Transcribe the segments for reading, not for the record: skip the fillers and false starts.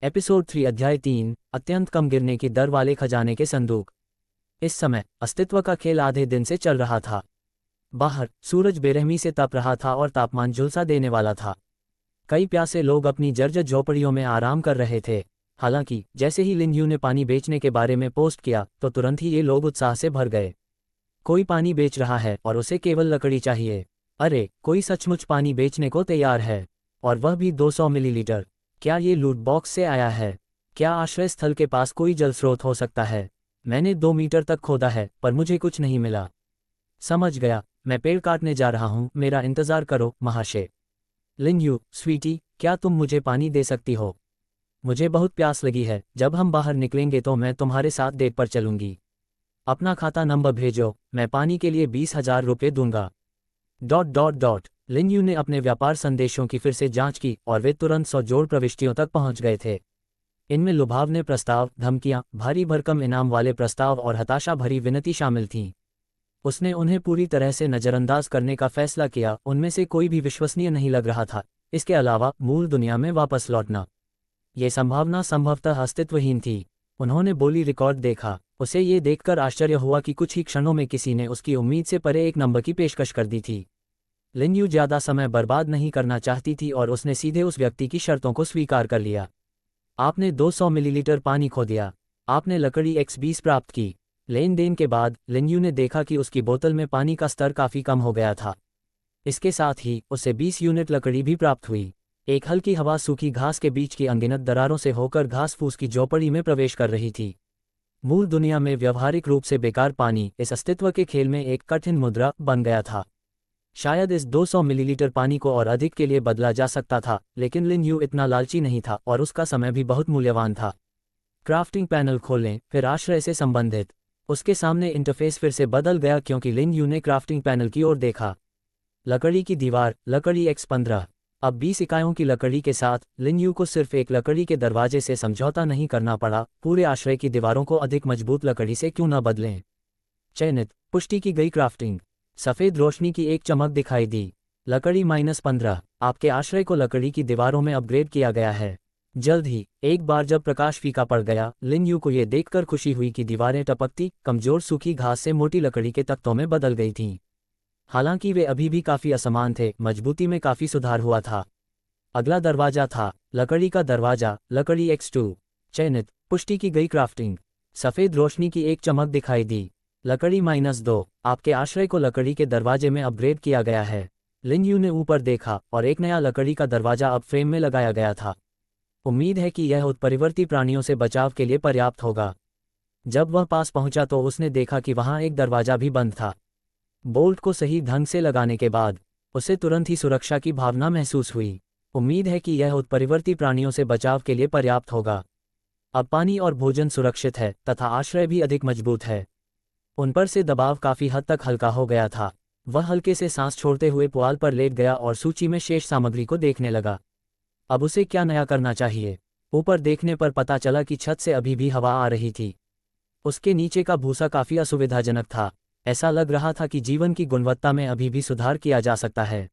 Episode 3 अध्याय 3 अत्यंत कम गिरने की दर वाले खजाने के संदूक। इस समय अस्तित्व का खेल आधे दिन से चल रहा था। बाहर सूरज बेरहमी से तप रहा था और तापमान झुलसा देने वाला था। कई प्यासे लोग अपनी जर्जर झोपड़ियों में आराम कर रहे थे। हालांकि जैसे ही लिन यू ने पानी बेचने के बारे में पोस्ट किया तो तुरंत ही ये लोग उत्साह से भर गए। कोई पानी बेच रहा है और उसे केवल लकड़ी चाहिए। अरे, कोई सचमुच पानी बेचने को तैयार है, और वह भी 200 मिलीलीटर। क्या ये लूट बॉक्स से आया है? क्या आश्रय स्थल के पास कोई जल स्रोत हो सकता है? मैंने 2 मीटर तक खोदा है पर मुझे कुछ नहीं मिला। समझ गया, मैं पेड़ काटने जा रहा हूँ, मेरा इंतजार करो महाशय। लिन यू, स्वीटी, क्या तुम मुझे पानी दे सकती हो? मुझे बहुत प्यास लगी है। जब हम बाहर निकलेंगे तो मैं तुम्हारे साथ डेट पर चलूंगी। अपना खाता नंबर भेजो, मैं पानी के लिए 20,000 रुपये दूंगा। ... लिन यू ने अपने व्यापार संदेशों की फिर से जांच की और वे तुरंत 100 जोड़ प्रविष्टियों तक पहुंच गए थे। इनमें लुभावने प्रस्ताव, धमकियां, भारी भरकम इनाम वाले प्रस्ताव और हताशा भरी विनती शामिल थीं। उसने उन्हें पूरी तरह से नज़रअंदाज करने का फैसला किया। उनमें से कोई भी विश्वसनीय नहीं लग रहा था। इसके अलावा मूल दुनिया में वापस लौटना, ये संभावना संभवतः अस्तित्वहीन थी। उन्होंने बोली रिकॉर्ड देखा। उसे ये देखकर आश्चर्य हुआ कि कुछ ही क्षणों में किसी ने उसकी उम्मीद से परे एक नंबर की पेशकश कर दी थी। लिन यू ज़्यादा समय बर्बाद नहीं करना चाहती थी और उसने सीधे उस व्यक्ति की शर्तों को स्वीकार कर लिया। आपने 200 मिलीलीटर पानी खो दिया। आपने लकड़ी X20 प्राप्त की। लेन देन के बाद लिन यू ने देखा कि उसकी बोतल में पानी का स्तर काफ़ी कम हो गया था। इसके साथ ही उसे 20 यूनिट लकड़ी भी प्राप्त हुई। एक हल्की हवा सूखी घास के बीच की अनगिनत दरारों से होकर घास फूस की झोपड़ी में प्रवेश कर रही थी। मूल दुनिया में व्यावहारिक रूप से बेकार पानी इस अस्तित्व के खेल में एक कठिन मुद्रा बन गया था। शायद इस 200 मिलीलीटर पानी को और अधिक के लिए बदला जा सकता था, लेकिन लिन यू इतना लालची नहीं था और उसका समय भी बहुत मूल्यवान था। क्राफ्टिंग पैनल खोलें, फिर आश्रय से संबंधित। उसके सामने इंटरफेस फिर से बदल गया क्योंकि लिन यू ने क्राफ्टिंग पैनल की ओर देखा। लकड़ी की दीवार, लकड़ी X15। अब 20 इकाइयों की लकड़ी के साथ लिन यू को सिर्फ एक लकड़ी के दरवाजे से समझौता नहीं करना पड़ा। पूरे आश्रय की दीवारों को अधिक मजबूत लकड़ी से क्यों न बदलें? चयनित, पुष्टि की गई क्राफ्टिंग। सफ़ेद रोशनी की एक चमक दिखाई दी। लकड़ी -15। आपके आश्रय को लकड़ी की दीवारों में अपग्रेड किया गया है। जल्द ही एक बार जब प्रकाश फीका पड़ गया, लिन यू को ये देखकर खुशी हुई कि दीवारें टपकती कमजोर सूखी घास से मोटी लकड़ी के तख्तों में बदल गई थीं। हालांकि वे अभी भी काफ़ी असमान थे, मजबूती में काफ़ी सुधार हुआ था। अगला दरवाजा था लकड़ी का दरवाजा, लकड़ी X2। चयनित, पुष्टि की गई क्राफ्टिंग। सफ़ेद रोशनी की एक चमक दिखाई दी। लकड़ी -2। आपके आश्रय को लकड़ी के दरवाजे में अपग्रेड किया गया है। लिन यू ने ऊपर देखा और एक नया लकड़ी का दरवाजा अब फ्रेम में लगाया गया था। उम्मीद है कि यह उत्परिवर्ती प्राणियों से बचाव के लिए पर्याप्त होगा। जब वह पास पहुंचा तो उसने देखा कि वहां एक दरवाजा भी बंद था। बोल्ट को सही ढंग से लगाने के बाद उसे तुरंत ही सुरक्षा की भावना महसूस हुई। उम्मीद है कि यह उत्परिवर्ती प्राणियों से बचाव के लिए पर्याप्त होगा। अब पानी और भोजन सुरक्षित है तथा आश्रय भी अधिक मजबूत है। उन पर से दबाव काफ़ी हद तक हल्का हो गया था। वह हल्के से सांस छोड़ते हुए पुआल पर लेट गया और सूची में शेष सामग्री को देखने लगा। अब उसे क्या नया करना चाहिए? ऊपर देखने पर पता चला कि छत से अभी भी हवा आ रही थी। उसके नीचे का भूसा काफ़ी असुविधाजनक था। ऐसा लग रहा था कि जीवन की गुणवत्ता में अभी भी सुधार किया जा सकता है।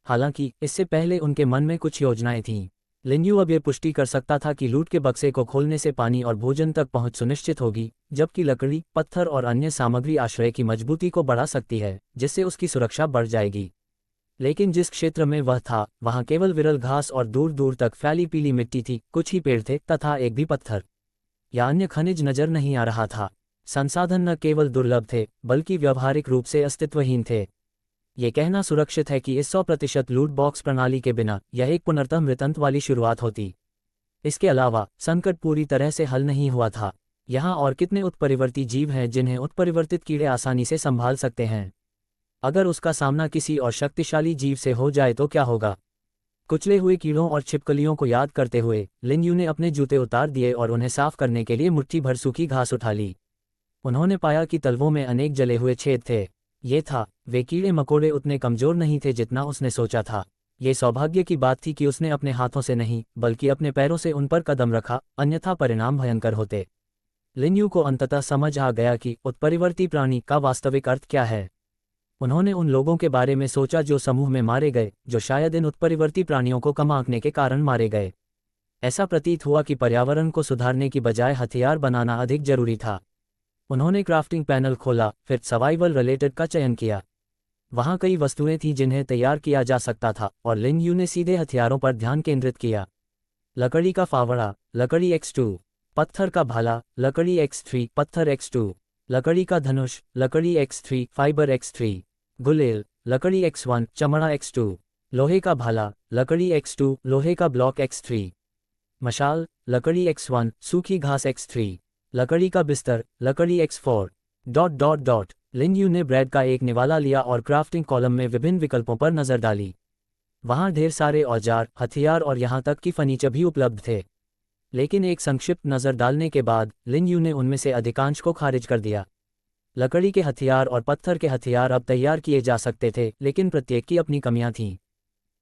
हालांकि इससे पहले उनके मन में कुछ योजनाएं थीं। लिन यू अब ये पुष्टि कर सकता था कि लूट के बक्से को खोलने से पानी और भोजन तक पहुंच सुनिश्चित होगी, जबकि लकड़ी, पत्थर और अन्य सामग्री आश्रय की मजबूती को बढ़ा सकती है, जिससे उसकी सुरक्षा बढ़ जाएगी। लेकिन जिस क्षेत्र में वह था वहां केवल विरल घास और दूर दूर तक फैली पीली मिट्टी थी। कुछ ही पेड़ थे तथा एक भी पत्थर या अन्य खनिज नजर नहीं आ रहा था। संसाधन न केवल दुर्लभ थे बल्कि व्यावहारिक रूप से अस्तित्वहीन थे। ये कहना सुरक्षित है कि इस 100% लूट बॉक्स प्रणाली के बिना यह एक पुनर्तः मृतंत वाली शुरुआत होती। इसके अलावा संकट पूरी तरह से हल नहीं हुआ था। यहाँ और कितने उत्परिवर्ती जीव हैं जिन्हें उत्परिवर्तित कीड़े आसानी से संभाल सकते हैं? अगर उसका सामना किसी और शक्तिशाली जीव से हो जाए तो क्या होगा? कुचले हुए कीड़ों और छिपकलियों को याद करते हुए लिन यू ने अपने जूते उतार दिए और उन्हें साफ करने के लिए मुट्ठी भर सूखी घास उठा ली। उन्होंने पाया कि तलवों में अनेक जले हुए छेद थे। ये था, वे कीड़े मकोड़े उतने कमज़ोर नहीं थे जितना उसने सोचा था। ये सौभाग्य की बात थी कि उसने अपने हाथों से नहीं बल्कि अपने पैरों से उन पर कदम रखा, अन्यथा परिणाम भयंकर होते। लिन यू को अंततः समझ आ गया कि उत्परिवर्ती प्राणी का वास्तविक अर्थ क्या है। उन्होंने उन लोगों के बारे में सोचा जो समूह में मारे गए, जो शायद इन उत्परिवर्ती प्राणियों को कम आंकने के कारण मारे गए। ऐसा प्रतीत हुआ कि पर्यावरण को सुधारने की बजाय हथियार बनाना अधिक जरूरी था। उन्होंने क्राफ्टिंग पैनल खोला, फिर सर्वाइवल रिलेटेड का चयन किया। वहाँ कई वस्तुएं थीं जिन्हें तैयार किया जा सकता था और लिन यू ने सीधे हथियारों पर ध्यान केंद्रित किया। लकड़ी का फावड़ा, लकड़ी X2, पत्थर का भाला, लकड़ी X3, पत्थर X2, लकड़ी का धनुष, लकड़ी X3, फाइबर X3, गुलेल, लकड़ी X1, चमड़ा X2, लोहे का भाला, लकड़ी X2, लोहे का ब्लॉक X3, मशाल, लकड़ी X1, सूखी घास X3, लकड़ी का बिस्तर, लकड़ी X4। लिन यू ने ब्रेड का एक निवाला लिया और क्राफ्टिंग कॉलम में विभिन्न विकल्पों पर नजर डाली। वहाँ ढेर सारे औजार, हथियार और यहाँ तक कि फर्नीचर भी उपलब्ध थे। लेकिन एक संक्षिप्त नज़र डालने के बाद लिन यू ने उनमें से अधिकांश को खारिज कर दिया। लकड़ी के हथियार और पत्थर के हथियार अब तैयार किए जा सकते थे, लेकिन प्रत्येक की अपनी कमियां थीं।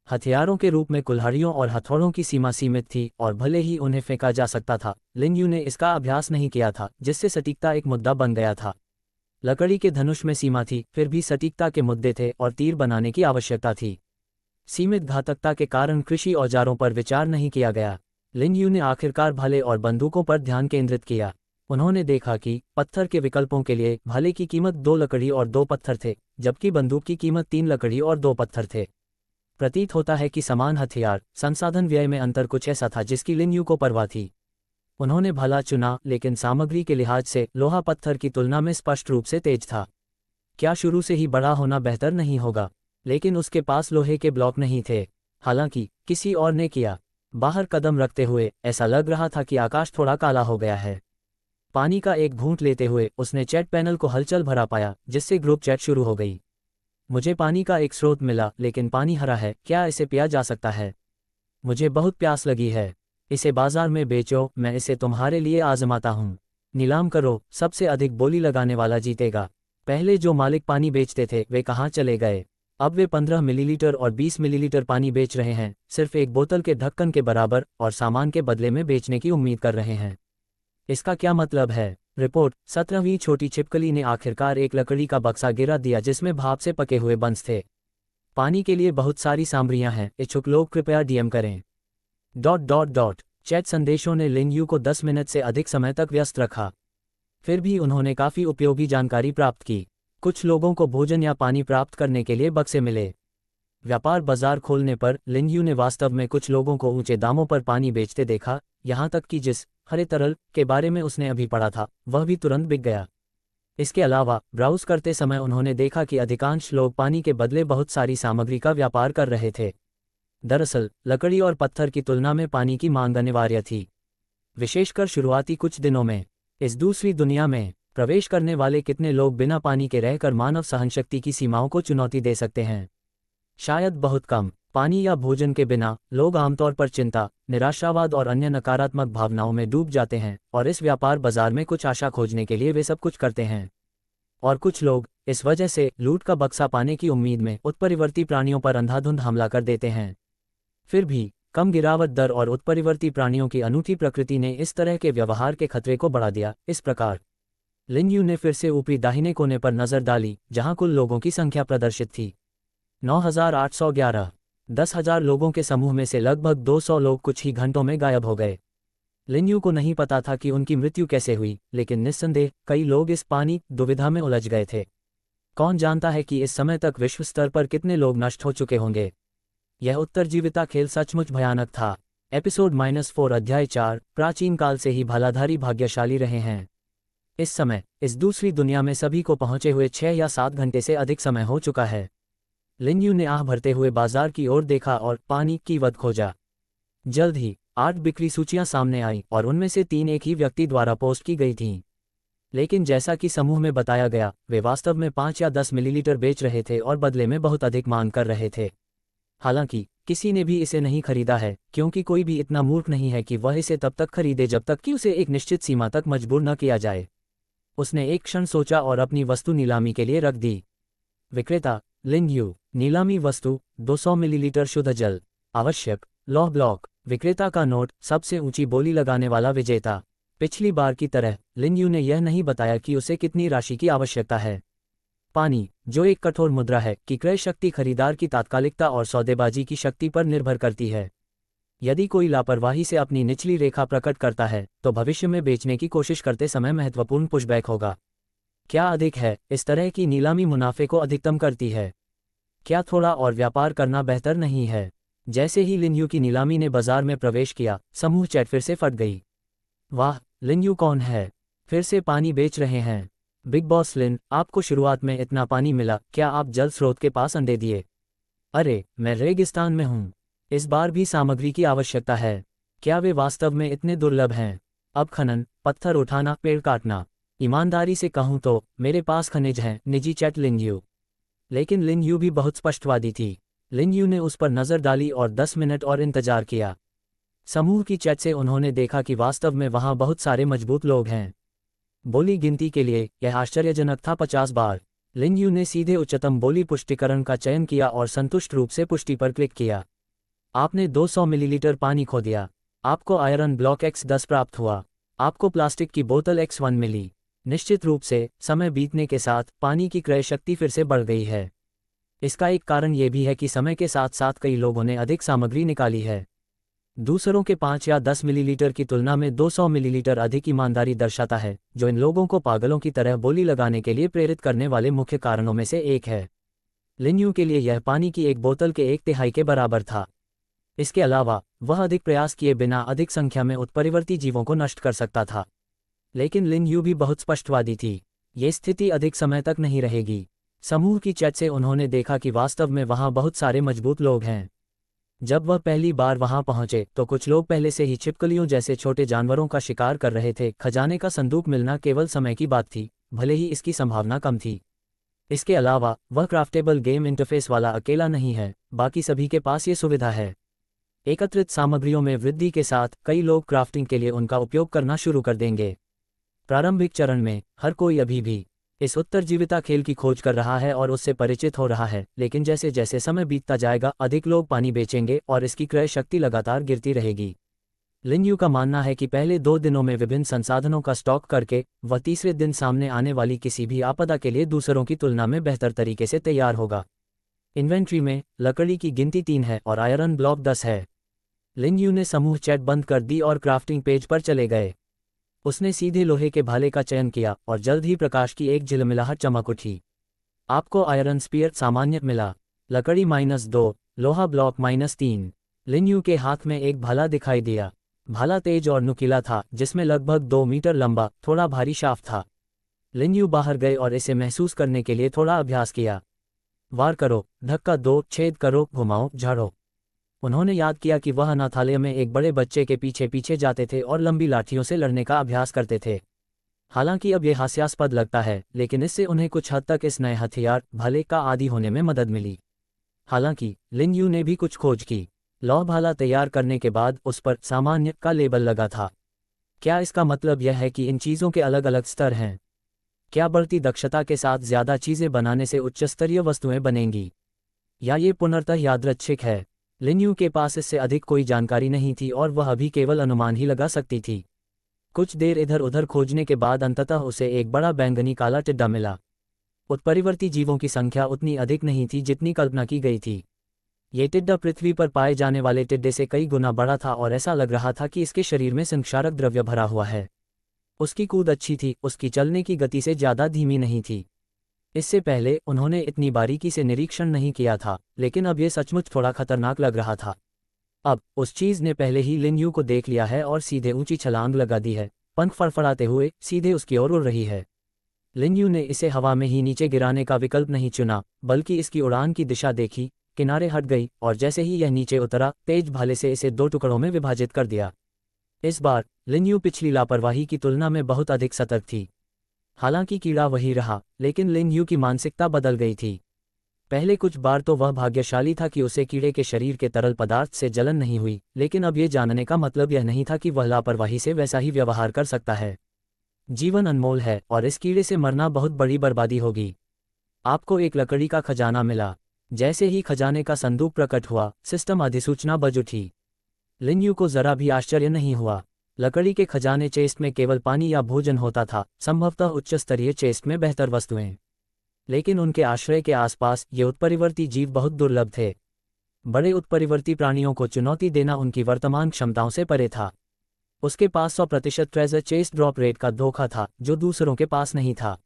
हथियारों के रूप में कुल्हाड़ियों और हथौड़ों की सीमा सीमित थी और भले ही उन्हें फेंका जा सकता था, लिन यू ने इसका अभ्यास नहीं किया था, जिससे सटीकता एक मुद्दा बन गया था। लकड़ी के धनुष में सीमा थी, फिर भी सटीकता के मुद्दे थे और तीर बनाने की आवश्यकता थी। सीमित घातकता के कारण कृषि औजारों पर विचार नहीं किया गया। लिन यू ने आखिरकार भाले और बंदूकों पर ध्यान केंद्रित किया। उन्होंने देखा कि पत्थर के विकल्पों के लिए भाले की कीमत 2 लकड़ी और 2 पत्थर थे, जबकि बंदूक की कीमत 3 लकड़ी और 2 पत्थर थे। प्रतीत होता है कि समान हथियार, संसाधन व्यय में अंतर कुछ ऐसा था जिसकी लिन यू को परवाह थी। उन्होंने भाला चुना, लेकिन सामग्री के लिहाज से लोहा पत्थर की तुलना में स्पष्ट रूप से तेज था। क्या शुरू से ही बड़ा होना बेहतर नहीं होगा? लेकिन उसके पास लोहे के ब्लॉक नहीं थे। हालांकि किसी और ने किया। बाहर कदम रखते हुए ऐसा लग रहा था कि आकाश थोड़ा काला हो गया है। पानी का एक घूंट लेते हुए उसने चैट पैनल को हलचल भरा पाया, जिससे ग्रुप चैट शुरू हो गई। मुझे पानी का एक स्रोत मिला, लेकिन पानी हरा है, क्या इसे पिया जा सकता है? मुझे बहुत प्यास लगी है। इसे बाजार में बेचो, मैं इसे तुम्हारे लिए आजमाता हूँ। नीलाम करो, सबसे अधिक बोली लगाने वाला जीतेगा। पहले जो मालिक पानी बेचते थे वे कहाँ चले गए? अब वे 15 मिलीलीटर और 20 मिलीलीटर पानी बेच रहे हैं, सिर्फ एक बोतल के ढक्कन के बराबर, और सामान के बदले में बेचने की उम्मीद कर रहे हैं। इसका क्या मतलब है? रिपोर्ट: 17वीं छोटी छिपकली ने आखिरकार एक लकड़ी का बक्सा गिरा दिया जिसमें भाप से पके हुए बंस थे। पानी के लिए बहुत सारी सामग्रियां हैं, इच्छुक लोग कृपया डीएम करें। चैट संदेशों ने लिन यू को 10 मिनट से अधिक समय तक व्यस्त रखा। फिर भी उन्होंने काफ़ी उपयोगी जानकारी प्राप्त की। कुछ लोगों को भोजन या पानी प्राप्त करने के लिए बक्से मिले। व्यापार बाजार खोलने पर लिन यू ने वास्तव में कुछ लोगों को ऊंचे दामों पर पानी बेचते देखा, यहाँ तक कि जिस हरे तरल के बारे में उसने अभी पढ़ा था वह भी तुरंत बिक गया। इसके अलावा ब्राउज करते समय उन्होंने देखा कि अधिकांश लोग पानी के बदले बहुत सारी सामग्री का व्यापार कर रहे थे। दरअसल लकड़ी और पत्थर की तुलना में पानी की मांग अनिवार्य थी, विशेषकर शुरुआती कुछ दिनों में। इस दूसरी दुनिया में प्रवेश करने वाले कितने लोग बिना पानी के रहकर मानव सहनशक्ति की सीमाओं को चुनौती दे सकते हैं? शायद बहुत कम। पानी या भोजन के बिना लोग आमतौर पर चिंता, निराशावाद और अन्य नकारात्मक भावनाओं में डूब जाते हैं, और इस व्यापार बाजार में कुछ आशा खोजने के लिए वे सब कुछ करते हैं। और कुछ लोग इस वजह से लूट का बक्सा पाने की उम्मीद में उत्परिवर्ती प्राणियों पर अंधाधुंध हमला कर देते हैं। फिर भी कम गिरावट दर और उत्परिवर्ती प्राणियों की अनूठी प्रकृति ने इस तरह के व्यवहार के खतरे को बढ़ा दिया। इस प्रकार लिन यू ने फिर से ऊपरी दाहिने कोने पर नजर डाली, जहां कुल लोगों की संख्या प्रदर्शित थी 9811। 10,000 लोगों के समूह में से लगभग 200 लोग कुछ ही घंटों में गायब हो गए। लिन यू को नहीं पता था कि उनकी मृत्यु कैसे हुई, लेकिन निस्संदेह कई लोग इस पानी दुविधा में उलझ गए थे। कौन जानता है कि इस समय तक विश्व स्तर पर कितने लोग नष्ट हो चुके होंगे। यह उत्तरजीविता खेल सचमुच भयानक था। एपिसोड -4 अध्याय 4 प्राचीन काल से ही भालाधारी भाग्यशाली रहे हैं। इस समय इस दूसरी दुनिया में सभी को पहुंचे हुए 6 या 7 घंटे से अधिक समय हो चुका है। लिन यू ने आह भरते हुए बाजार की ओर देखा और पानी की कीमत खोजा। जल्द ही 8 बिक्री सूचियां सामने आईं और उनमें से 3 एक ही व्यक्ति द्वारा पोस्ट की गई थीं। लेकिन जैसा कि समूह में बताया गया, वे वास्तव में 5 या 10 मिलीलीटर बेच रहे थे और बदले में बहुत अधिक मांग कर रहे थे। हालांकि किसी ने भी इसे नहीं खरीदा है, क्योंकि कोई भी इतना मूर्ख नहीं है कि वह इसे तब तक खरीदे जब तक कि उसे एक निश्चित सीमा तक मजबूर न किया जाए। उसने एक क्षण सोचा और अपनी वस्तु नीलामी के लिए रख दी। विक्रेता: लिन यू। नीलामी वस्तु: 200 मिलीलीटर शुद्ध जल। आवश्यक: लौह ब्लॉक। विक्रेता का नोट: सबसे ऊंची बोली लगाने वाला विजेता। पिछली बार की तरह लिन यू ने यह नहीं बताया कि उसे कितनी राशि की आवश्यकता है। पानी, जो एक कठोर मुद्रा है, की क्रय शक्ति खरीदार की तात्कालिकता और सौदेबाजी की शक्ति पर निर्भर करती है। यदि कोई लापरवाही से अपनी निचली रेखा प्रकट करता है तो भविष्य में बेचने की कोशिश करते समय महत्वपूर्ण पुशबैक होगा। क्या अधिक है, इस तरह की नीलामी मुनाफे को अधिकतम करती है। क्या थोड़ा और व्यापार करना बेहतर नहीं है? जैसे ही लिन की नीलामी ने बाजार में प्रवेश किया, समूह चैट फिर से फट गई। वाह, लिन कौन है? फिर से पानी बेच रहे हैं। बिग बॉस लिन, आपको शुरुआत में इतना पानी मिला, क्या आप जल स्रोत के पास अंडे दिए? अरे, मैं रेगिस्तान में हूँ। इस बार भी सामग्री की आवश्यकता है। क्या वे वास्तव में इतने दुर्लभ हैं? अब खनन, पत्थर उठाना, पेड़ काटना। ईमानदारी से कहूँ तो मेरे पास खनिज हैं। निजी चैट लिन। लेकिन लिन भी बहुत स्पष्टवादी थी। लिन ने उस पर नज़र डाली और 10 मिनट और इंतजार किया। समूह की चैट से उन्होंने देखा कि वास्तव में वहाँ बहुत सारे मजबूत लोग हैं। बोली गिनती के लिए यह आश्चर्यजनक था, 50 बार। लिन ने सीधे उच्चतम बोली पुष्टिकरण का चयन किया और संतुष्ट रूप से पुष्टि पर क्लिक किया। आपने 200 मिलीलीटर पानी खो दिया। आपको आयरन ब्लॉक X10 प्राप्त हुआ। आपको प्लास्टिक की बोतल X1 मिली। निश्चित रूप से समय बीतने के साथ पानी की क्रय शक्ति फिर से बढ़ गई है। इसका एक कारण यह भी है कि समय के साथ साथ कई लोगों ने अधिक सामग्री निकाली है। दूसरों के 5 या 10 मिलीलीटर की तुलना में 200 मिलीलीटर अधिक ईमानदारी दर्शाता है, जो इन लोगों को पागलों की तरह बोली लगाने के लिए प्रेरित करने वाले मुख्य कारणों में से एक है। लिन के लिए यह पानी की एक बोतल के 1/3 के बराबर था। इसके अलावा वह अधिक प्रयास किए बिना अधिक संख्या में उत्परिवर्ती जीवों को नष्ट कर सकता था। लेकिन लिन भी बहुत स्पष्टवादी थी। ये स्थिति अधिक समय तक नहीं रहेगी। समूह की चैट से उन्होंने देखा कि वास्तव में वहाँ बहुत सारे मजबूत लोग हैं। जब वह पहली बार वहां पहुंचे तो कुछ लोग पहले से ही छिपकलियों जैसे छोटे जानवरों का शिकार कर रहे थे। खजाने का संदूक मिलना केवल समय की बात थी, भले ही इसकी संभावना कम थी। इसके अलावा वह क्राफ्टेबल गेम इंटरफेस वाला अकेला नहीं है, बाकी सभी के पास ये सुविधा है। एकत्रित सामग्रियों में वृद्धि के साथ कई लोग क्राफ्टिंग के लिए उनका उपयोग करना शुरू कर देंगे। प्रारंभिक चरण में हर कोई अभी भी इस उत्तरजीविता खेल की खोज कर रहा है और उससे परिचित हो रहा है, लेकिन जैसे जैसे समय बीतता जाएगा अधिक लोग पानी बेचेंगे और इसकी क्रय शक्ति लगातार गिरती रहेगी। लिन का मानना है कि पहले 2 दिनों में विभिन्न संसाधनों का स्टॉक करके वह तीसरे दिन सामने आने वाली किसी भी आपदा के लिए दूसरों की तुलना में बेहतर तरीके से तैयार होगा। इन्वेंट्री में लकड़ी की गिनती 3 है और आयरन ब्लॉक 10 है। लिन ने समूह चैट बंद कर दी और क्राफ्टिंग पेज पर चले गए। उसने सीधे लोहे के भाले का चयन किया और जल्द ही प्रकाश की एक झिलमिलाहट चमक उठी। आपको आयरन स्पीयर सामान्य मिला। लकड़ी -2, लोहा ब्लॉक -3। लिन के हाथ में एक भाला दिखाई दिया। भाला तेज और नुकीला था, जिसमें लगभग 2 मीटर लंबा थोड़ा भारी शाफ्ट था। लिन बाहर गए और इसे महसूस करने के लिए थोड़ा अभ्यास किया। वार करो, धक्का दो, छेद करो, घुमाओ, झाड़ो। उन्होंने याद किया कि वह अनाथालय में एक बड़े बच्चे के पीछे पीछे जाते थे और लंबी लाठियों से लड़ने का अभ्यास करते थे। हालांकि अब यह हास्यास्पद लगता है, लेकिन इससे उन्हें कुछ हद तक इस नए हथियार भाले का आदी होने में मदद मिली। हालांकि लिन ने भी कुछ खोज की। लौह भाला तैयार करने के बाद उस पर सामान्य का लेबल लगा था। क्या इसका मतलब यह है कि इन चीज़ों के अलग अलग स्तर हैं? क्या बढ़ती दक्षता के साथ ज़्यादा चीज़ें बनाने से उच्च स्तरीय वस्तुएं बनेंगी, या ये पुनर्तः यादृच्छिक है? लिन के पास इससे अधिक कोई जानकारी नहीं थी और वह अभी केवल अनुमान ही लगा सकती थी। कुछ देर इधर उधर खोजने के बाद अंततः उसे एक बड़ा बैंगनी काला टिड्डा मिला। उत्परिवर्ती जीवों की संख्या उतनी अधिक नहीं थी जितनी कल्पना की गई थी। ये टिड्डा पृथ्वी पर पाए जाने वाले टिड्डे से कई गुना बड़ा था और ऐसा लग रहा था कि इसके शरीर में संक्षारक द्रव्य भरा हुआ है। उसकी कूद अच्छी थी, उसकी चलने की गति से ज़्यादा धीमी नहीं थी। इससे पहले उन्होंने इतनी बारीकी से निरीक्षण नहीं किया था, लेकिन अब यह सचमुच थोड़ा खतरनाक लग रहा था। अब उस चीज़ ने पहले ही लिन को देख लिया है और सीधे ऊंची छलांग लगा दी है, पंख फड़फड़ाते हुए सीधे उसकी ओर उड़ रही है। लिन ने इसे हवा में ही नीचे गिराने का विकल्प नहीं चुना, बल्कि इसकी उड़ान की दिशा देखी, किनारे हट गई और जैसे ही यह नीचे उतरा तेज भाले से इसे 2 टुकड़ों में विभाजित कर दिया। इस बार लिन पिछली लापरवाही की तुलना में बहुत अधिक सतर्क थी। हालांकि कीड़ा वही रहा, लेकिन लिन की मानसिकता बदल गई थी। पहले कुछ बार तो वह भाग्यशाली था कि उसे कीड़े के शरीर के तरल पदार्थ से जलन नहीं हुई, लेकिन अब यह जानने का मतलब यह नहीं था कि वह लापरवाही से वैसा ही व्यवहार कर सकता है। जीवन अनमोल है और इस कीड़े से मरना बहुत बड़ी बर्बादी होगी। आपको एक लकड़ी का खजाना मिला। जैसे ही खजाने का संदूक प्रकट हुआ, सिस्टम अधिसूचना बज उठी। लिन को जरा भी आश्चर्य नहीं हुआ। लकड़ी के खजाने चेस्ट में केवल पानी या भोजन होता था, संभवतः उच्च स्तरीय चेस्ट में बेहतर वस्तुएं। लेकिन उनके आश्रय के आसपास ये उत्परिवर्ती जीव बहुत दुर्लभ थे। बड़े उत्परिवर्ती प्राणियों को चुनौती देना उनकी वर्तमान क्षमताओं से परे था। उसके पास 100% ट्रेजर चेस्ट ड्रॉप रेट का धोखा था, जो दूसरों के पास नहीं था।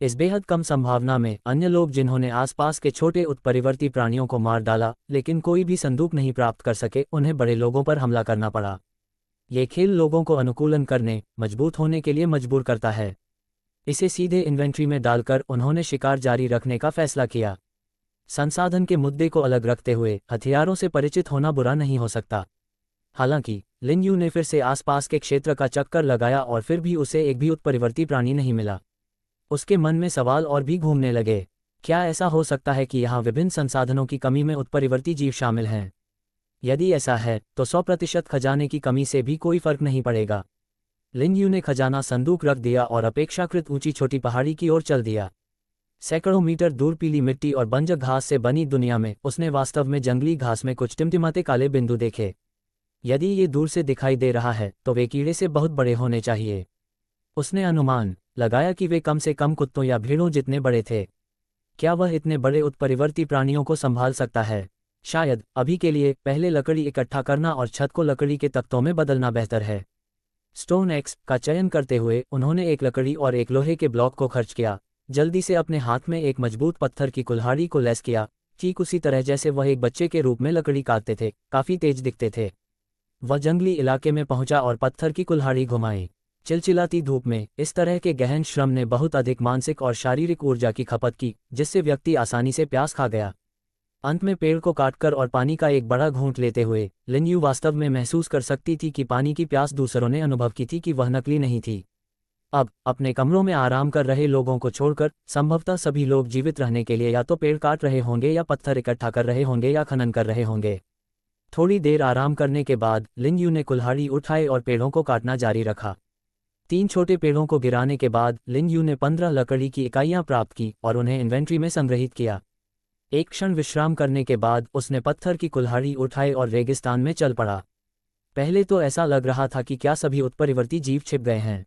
इस बेहद कम संभावना में अन्य लोग जिन्होंने आसपास के छोटे उत्परिवर्ती प्राणियों को मार डाला लेकिन कोई भी संदूक नहीं प्राप्त कर सके, उन्हें बड़े लोगों पर हमला करना पड़ा। ये खेल लोगों को अनुकूलन करने, मजबूत होने के लिए मजबूर करता है। इसे सीधे इन्वेंट्री में डालकर उन्होंने शिकार जारी रखने का फैसला किया। संसाधन के मुद्दे को अलग रखते हुए हथियारों से परिचित होना बुरा नहीं हो सकता। हालांकि लिन यू ने फिर से आसपास के क्षेत्र का चक्कर लगाया और फिर भी उसे एक भी उत्परिवर्ती प्राणी नहीं मिला। उसके मन में सवाल और भी घूमने लगे। क्या ऐसा हो सकता है कि यहाँ विभिन्न संसाधनों की कमी में उत्परिवर्ती जीव शामिल हैं? यदि ऐसा है तो 100% खजाने की कमी से भी कोई फर्क नहीं पड़ेगा। लिन यू ने खजाना संदूक रख दिया और अपेक्षाकृत ऊंची छोटी पहाड़ी की ओर चल दिया। सैकड़ों मीटर दूर पीली मिट्टी और बंजर घास से बनी दुनिया में उसने वास्तव में जंगली घास में कुछ टिमटिमाते काले बिंदु देखे। यदि ये दूर से दिखाई दे रहा है तो वे कीड़े से बहुत बड़े होने चाहिए। उसने अनुमान लगाया कि वे कम से कम कुत्तों या भीड़ों जितने बड़े थे। क्या वह इतने बड़े उत्परिवर्ती प्राणियों को संभाल सकता है? शायद। अभी के लिए पहले लकड़ी इकट्ठा करना और छत को लकड़ी के तख्तों में बदलना बेहतर है। स्टोन एक्स का चयन करते हुए उन्होंने एक लकड़ी और एक लोहे के ब्लॉक को खर्च किया। जल्दी से अपने हाथ में एक मजबूत पत्थर की कुल्हाड़ी को लैस किया, ठीक उसी तरह जैसे वह एक बच्चे के रूप में लकड़ी काटते थे। काफी तेज दिखते थे। वह जंगली इलाके में पहुंचा और पत्थर की कुल्हाड़ी घुमाई। चिलचिलाती धूप में इस तरह के गहन श्रम ने बहुत अधिक मानसिक और शारीरिक ऊर्जा की खपत की, जिससे व्यक्ति आसानी से प्यास खा गया। अंत में पेड़ को काटकर और पानी का एक बड़ा घूंट लेते हुए लिन यू वास्तव में महसूस कर सकती थी कि पानी की प्यास दूसरों ने अनुभव की थी, कि वह नकली नहीं थी। अब अपने कमरों में आराम कर रहे लोगों को छोड़कर संभवतः सभी लोग जीवित रहने के लिए या तो पेड़ काट रहे होंगे या पत्थर इकट्ठा कर रहे होंगे या खनन कर रहे होंगे। थोड़ी देर आराम करने के बाद लिन यू ने कुल्हाड़ी उठाई और पेड़ों को काटना जारी रखा। 3 छोटे पेड़ों को गिराने के बाद लिन यू ने 15 लकड़ी की इकाइयां प्राप्त की और उन्हें इन्वेंट्री में संग्रहित किया। एक क्षण विश्राम करने के बाद उसने पत्थर की कुल्हाड़ी उठाई और रेगिस्तान में चल पड़ा। पहले तो ऐसा लग रहा था कि क्या सभी उत्परिवर्ती जीव छिप गए हैं।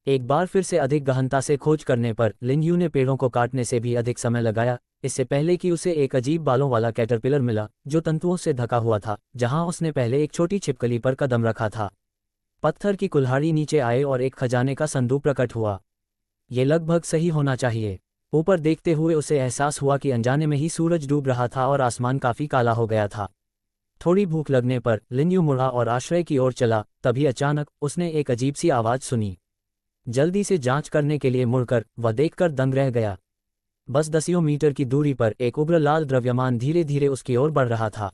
एक बार फिर से अधिक गहनता से खोज करने पर लिन यू ने पेड़ों को काटने से भी अधिक समय लगाया, इससे पहले कि उसे एक अजीब बालों वाला कैटरपिलर मिला जो तंतुओं से ढका हुआ था, जहां उसने पहले एक छोटी छिपकली पर कदम रखा था। पत्थर की कुल्हाड़ी नीचे आए और एक खजाने का संदूक प्रकट हुआ। ये लगभग सही होना चाहिए। ऊपर देखते हुए उसे एहसास हुआ कि अनजाने में ही सूरज डूब रहा था और आसमान काफी काला हो गया था। थोड़ी भूख लगने पर लिन यू मुड़ा और आश्रय की ओर चला। तभी अचानक उसने एक अजीब सी आवाज सुनी। जल्दी से जांच करने के लिए मुड़कर वह देखकर दंग रह गया। बस 10 मीटर की दूरी पर एक उग्र लाल द्रव्यमान धीरे धीरे उसकी ओर बढ़ रहा था।